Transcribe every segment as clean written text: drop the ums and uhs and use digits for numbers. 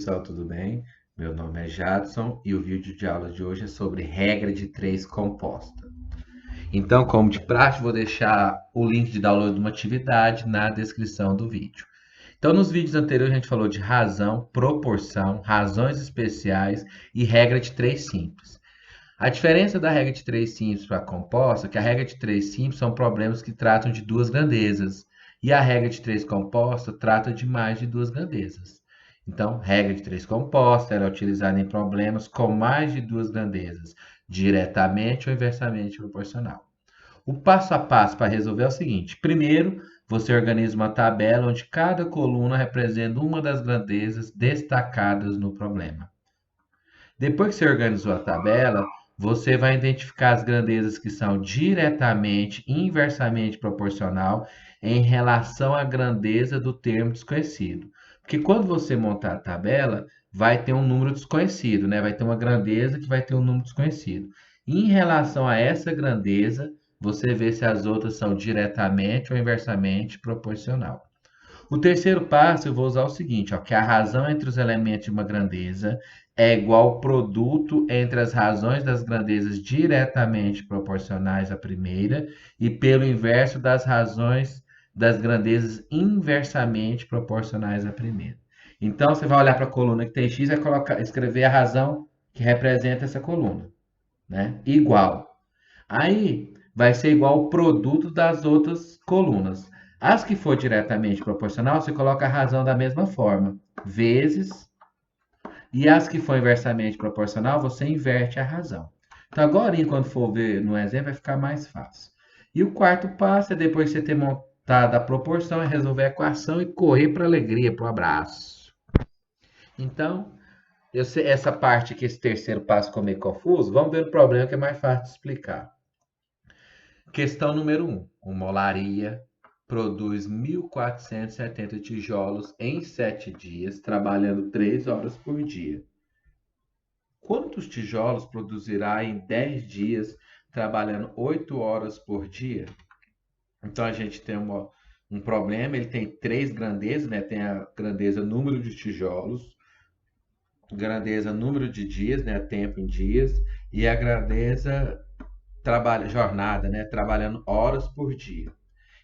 pessoal, tudo bem? Meu nome é Jadson e o vídeo de aula de hoje é sobre regra de três composta. Então, como de praxe, vou deixar o link de download de uma atividade na descrição do vídeo. Então, nos vídeos anteriores a gente falou de razão, proporção, razões especiais e regra de três simples. A diferença da regra de três simples para a composta é que a regra de três simples são problemas que tratam de duas grandezas e a regra de três composta trata de mais de duas grandezas. Então, regra de três composta ela é utilizada em problemas com mais de duas grandezas, diretamente ou inversamente proporcional. O passo a passo para resolver é o seguinte: primeiro, você organiza uma tabela onde cada coluna representa uma das grandezas destacadas no problema. Depois que você organizou a tabela, você vai identificar as grandezas que são diretamente e inversamente proporcional em relação à grandeza do termo desconhecido. Porque quando você montar a tabela, vai ter um número desconhecido, né? Vai ter uma grandeza que vai ter um número desconhecido. E em relação a essa grandeza, você vê se as outras são diretamente ou inversamente proporcional. O terceiro passo eu vou usar o seguinte, ó, que a razão entre os elementos de uma grandeza é igual ao produto entre as razões das grandezas diretamente proporcionais à primeira e pelo inverso das razões das grandezas inversamente proporcionais à primeira. Então você vai olhar para a coluna que tem x e vai escrever a razão que representa essa coluna, né? Igual. Aí vai ser igual ao produto das outras colunas. As que for diretamente proporcional, você coloca a razão da mesma forma, vezes, e as que for inversamente proporcional, você inverte a razão. Então, agora, quando for ver no exemplo, vai ficar mais fácil. E o quarto passo é depois de você ter montado a proporção, é resolver a equação e correr para a alegria, para o abraço. Então, essa parte aqui, esse terceiro passo ficou meio confuso, vamos ver o problema que é mais fácil de explicar. Questão número 1. Uma olaria produz 1.470 tijolos em 7 dias, trabalhando 3 horas por dia. Quantos tijolos produzirá em 10 dias, trabalhando 8 horas por dia? Então, a gente tem um problema, ele tem três grandezas, né? Tem a grandeza número de tijolos, grandeza número de dias, né? Tempo em dias, e a grandeza jornada, né? Trabalhando horas por dia.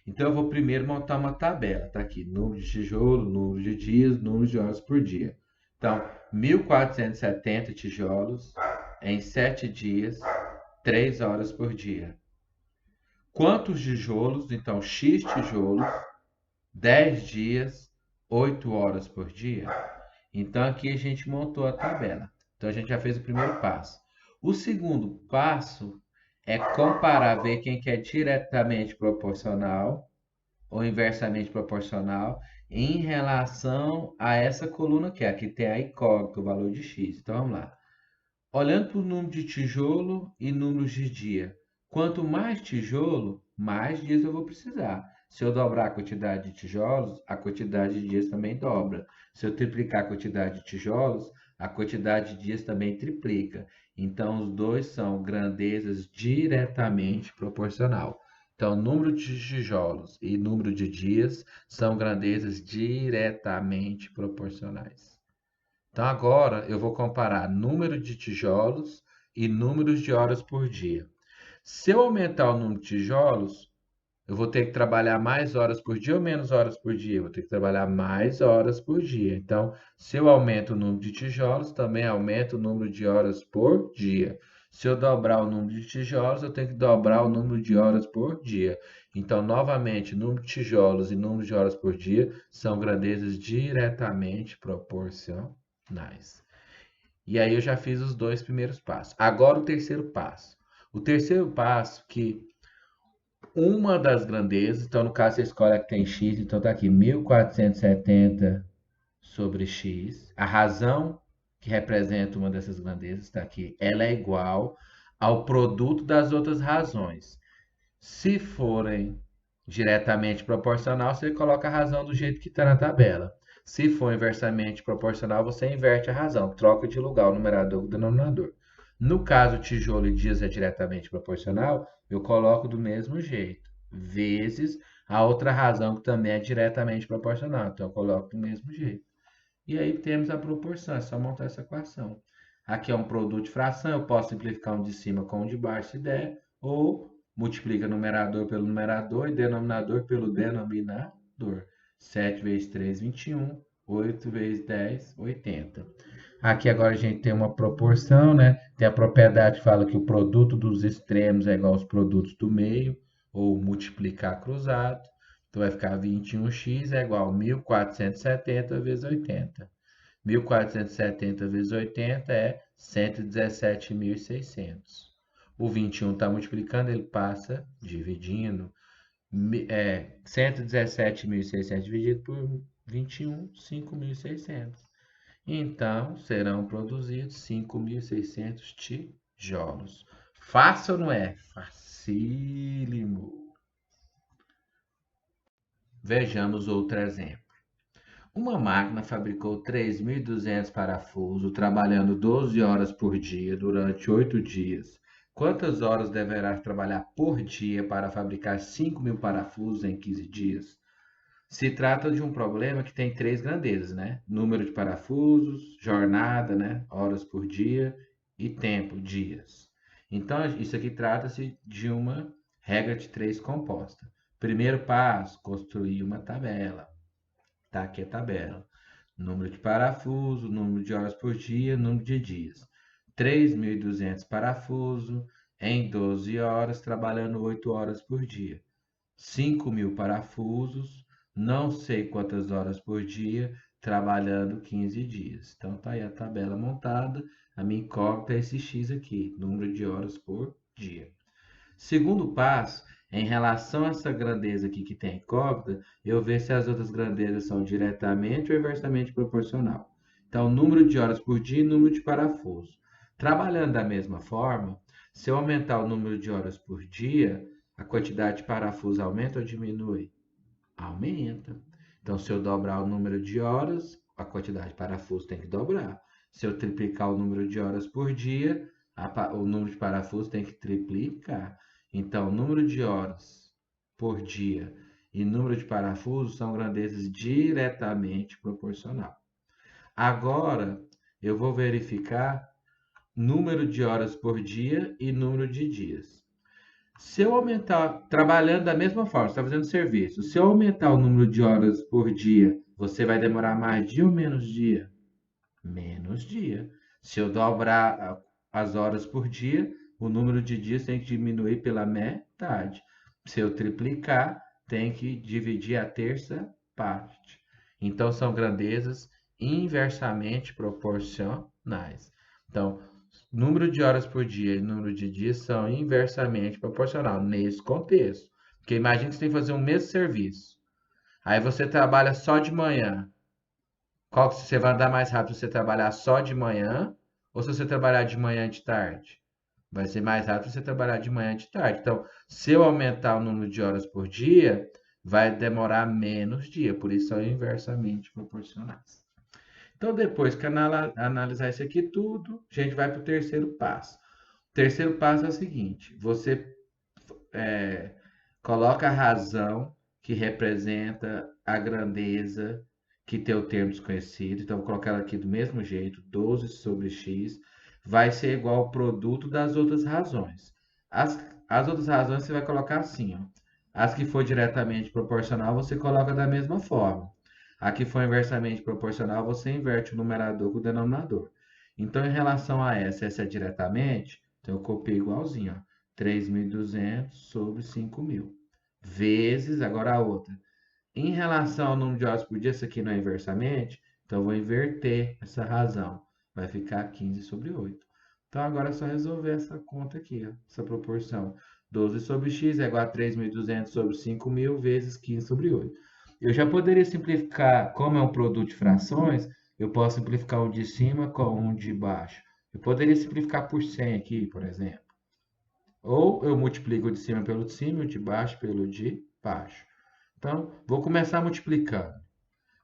Então, eu vou primeiro montar uma tabela. Tá aqui, número de tijolo, número de dias, número de horas por dia. Então, 1.470 tijolos em 7 dias, 3 horas por dia. Quantos tijolos? Então, X tijolos, 10 dias, 8 horas por dia. Então, aqui a gente montou a tabela. Então, a gente já fez o primeiro passo. O segundo passo é comparar, ver quem que é diretamente proporcional ou inversamente proporcional em relação a essa coluna aqui. Aqui tem a incógnita, o valor de x. Então, vamos lá. Olhando para o número de tijolo e números de dia. Quanto mais tijolo, mais dias eu vou precisar. Se eu dobrar a quantidade de tijolos, a quantidade de dias também dobra. Se eu triplicar a quantidade de tijolos, a quantidade de dias também triplica. Então, os dois são grandezas diretamente proporcional. Então, número de tijolos e número de dias são grandezas diretamente proporcionais. Então, agora eu vou comparar número de tijolos e números de horas por dia. Se eu aumentar o número de tijolos, eu vou ter que trabalhar mais horas por dia ou menos horas por dia? Eu vou ter que trabalhar mais horas por dia. Então, se eu aumento o número de tijolos, também aumento o número de horas por dia. Se eu dobrar o número de tijolos, eu tenho que dobrar o número de horas por dia. Então, novamente, número de tijolos e número de horas por dia são grandezas diretamente proporcionais. E aí eu já fiz os dois primeiros passos. Agora o terceiro passo. O terceiro passo que uma das grandezas, então no caso você escolhe a que tem x, então tá aqui 1470 sobre x. A razão que representa uma dessas grandezas está aqui, ela é igual ao produto das outras razões. Se forem diretamente proporcional, você coloca a razão do jeito que está na tabela. Se for inversamente proporcional, você inverte a razão, troca de lugar o numerador com o denominador. No caso, tijolo e dias é diretamente proporcional, eu coloco do mesmo jeito, vezes a outra razão que também é diretamente proporcional, então eu coloco do mesmo jeito. E aí temos a proporção, é só montar essa equação. Aqui é um produto de fração, eu posso simplificar um de cima com um de baixo se der, ou multiplica numerador pelo numerador e denominador pelo denominador. 7 vezes 3, 21. 8 vezes 10, 80. Aqui agora a gente tem uma proporção, né? Tem a propriedade que fala que o produto dos extremos é igual aos produtos do meio, ou multiplicar cruzado. Então vai ficar 21x é igual a 1470 vezes 80. 1470 vezes 80 é 117.600. O 21 está multiplicando, ele passa dividindo. 117.600 dividido por 21, 5.600. Então, serão produzidos 5.600 tijolos. Fácil ou não é? Facílimo. Vejamos outro exemplo. Uma máquina fabricou 3.200 parafusos, trabalhando 12 horas por dia durante 8 dias. Quantas horas deverá trabalhar por dia para fabricar 5.000 parafusos em 15 dias? Se trata de um problema que tem três grandezas, né? Número de parafusos, jornada, né? Horas por dia e tempo, dias. Então, isso aqui trata-se de uma regra de três composta. Primeiro passo, construir uma tabela. Tá aqui a tabela. Número de parafusos, número de horas por dia, número de dias. 3.200 parafusos em 12 horas, trabalhando 8 horas por dia. 5.000 parafusos, não sei quantas horas por dia, trabalhando 15 dias. Então, tá aí a tabela montada. A minha incógnita é esse X aqui, número de horas por dia. Segundo passo, em relação a essa grandeza aqui que tem incógnita, eu ver se as outras grandezas são diretamente ou inversamente proporcional. Então, número de horas por dia e número de parafusos. Trabalhando da mesma forma, se eu aumentar o número de horas por dia, a quantidade de parafusos aumenta ou diminui? Aumenta. Então, se eu dobrar o número de horas, a quantidade de parafusos tem que dobrar. Se eu triplicar o número de horas por dia, o número de parafusos tem que triplicar. Então, número de horas por dia e número de parafusos são grandezas diretamente proporcional. Agora, eu vou verificar número de horas por dia e número de dias. Se eu aumentar, trabalhando da mesma forma, você está fazendo serviço. Se eu aumentar o número de horas por dia, você vai demorar mais dia ou menos dia? Menos dia. Se eu dobrar as horas por dia, o número de dias tem que diminuir pela metade. Se eu triplicar, tem que dividir a terça parte. Então, são grandezas inversamente proporcionais. Então, número de horas por dia e número de dias são inversamente proporcional nesse contexto. Porque imagine que você tem que fazer um mesmo serviço. Aí você trabalha só de manhã. Qual que você vai andar mais rápido se você trabalhar só de manhã ou se você trabalhar de manhã e de tarde? Vai ser mais rápido se você trabalhar de manhã e de tarde. Então, se eu aumentar o número de horas por dia, vai demorar menos dia, por isso são inversamente proporcionais. Então, depois que analisar isso aqui tudo, a gente vai para o terceiro passo. O terceiro passo é o seguinte: você coloca a razão que representa a grandeza que tem o termo desconhecido. Então, vou colocar ela aqui do mesmo jeito: 12 sobre x vai ser igual ao produto das outras razões. As outras razões você vai colocar assim, ó. As que for diretamente proporcional, você coloca da mesma forma. A que for inversamente proporcional, você inverte o numerador com o denominador. Então, em relação a essa é diretamente, então eu copio igualzinho, ó, 3.200 sobre 5.000, vezes, agora a outra. Em relação ao número de horas por dia, isso aqui não é inversamente, então eu vou inverter essa razão. Vai ficar 15 sobre 8. Então, agora é só resolver essa conta aqui, ó, essa proporção. 12 sobre x é igual a 3.200 sobre 5.000 vezes 15 sobre 8. Eu já poderia simplificar, como é um produto de frações, eu posso simplificar um de cima com um de baixo. Eu poderia simplificar por 100 aqui, por exemplo. Ou eu multiplico o de cima pelo de cima e o de baixo pelo de baixo. Então, vou começar multiplicando.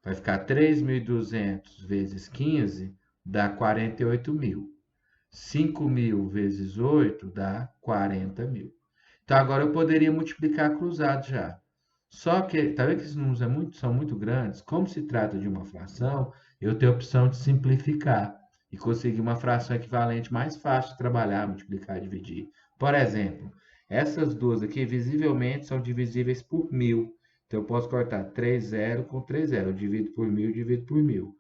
Vai ficar 3.200 vezes 15 dá 48.000. 5.000 vezes 8 dá 40.000. Então, agora eu poderia multiplicar cruzado já. Só que, tá vendo que esses números são muito grandes? Como se trata de uma fração, eu tenho a opção de simplificar e conseguir uma fração equivalente mais fácil de trabalhar, multiplicar e dividir. Por exemplo, essas duas aqui visivelmente são divisíveis por 1000. Então, eu posso cortar 3 zero com 3 zero. Eu divido por 1000, divido por 1000.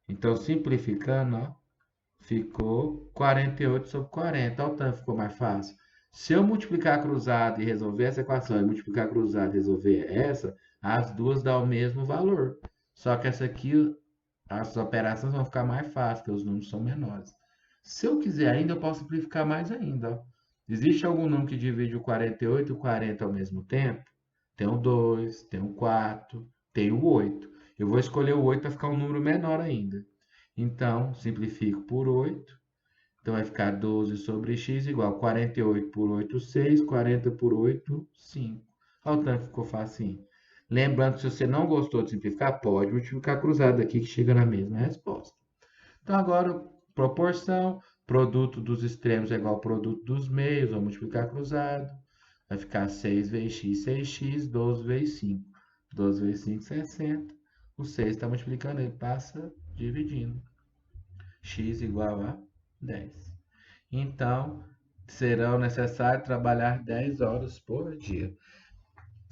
Então, simplificando, ó, ficou 48 sobre 40. Olha o tanto, ficou mais fácil. Se eu multiplicar cruzado e resolver essa equação, e multiplicar cruzado e resolver essa, as duas dão o mesmo valor. Só que essa aqui, as operações vão ficar mais fáceis, porque os números são menores. Se eu quiser ainda, eu posso simplificar mais ainda. Ó. Existe algum número que divide o 48 e o 40 ao mesmo tempo? Tem o 2, tem o 4, tem o 8. Eu vou escolher o 8 para ficar um número menor ainda. Então, simplifico por 8. Então, vai ficar 12 sobre x igual 48 por 8, 6. 40 por 8, 5. Olha o tanto que ficou facinho. Lembrando que se você não gostou de simplificar, pode multiplicar cruzado aqui que chega na mesma resposta. Então, agora, proporção, produto dos extremos é igual ao produto dos meios, vou multiplicar cruzado. Vai ficar 6 vezes x, 6x, 12 vezes 5. 12 vezes 5, 60. O 6 está multiplicando, ele passa dividindo. X igual a 10. Então, serão necessários trabalhar 10 horas por dia.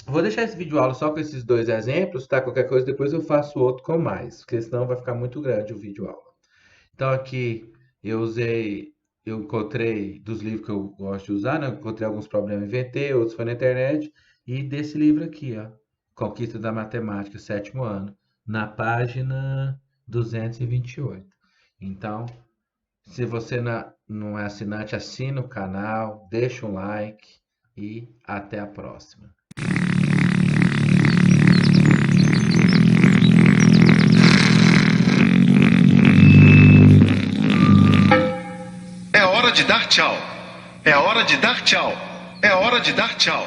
Vou deixar esse vídeo aula só com esses dois exemplos, tá? Qualquer coisa depois eu faço outro com mais, porque senão vai ficar muito grande o vídeo aula. Então aqui eu encontrei dos livros que eu gosto de usar, né? Eu encontrei alguns problemas, inventei, outros foi na internet, e desse livro aqui, ó, Conquista da Matemática, 7º ano, na página 228. Então, se você não é assinante, assina o canal, deixa um like e até a próxima. É hora de dar tchau. É hora de dar tchau. É hora de dar tchau.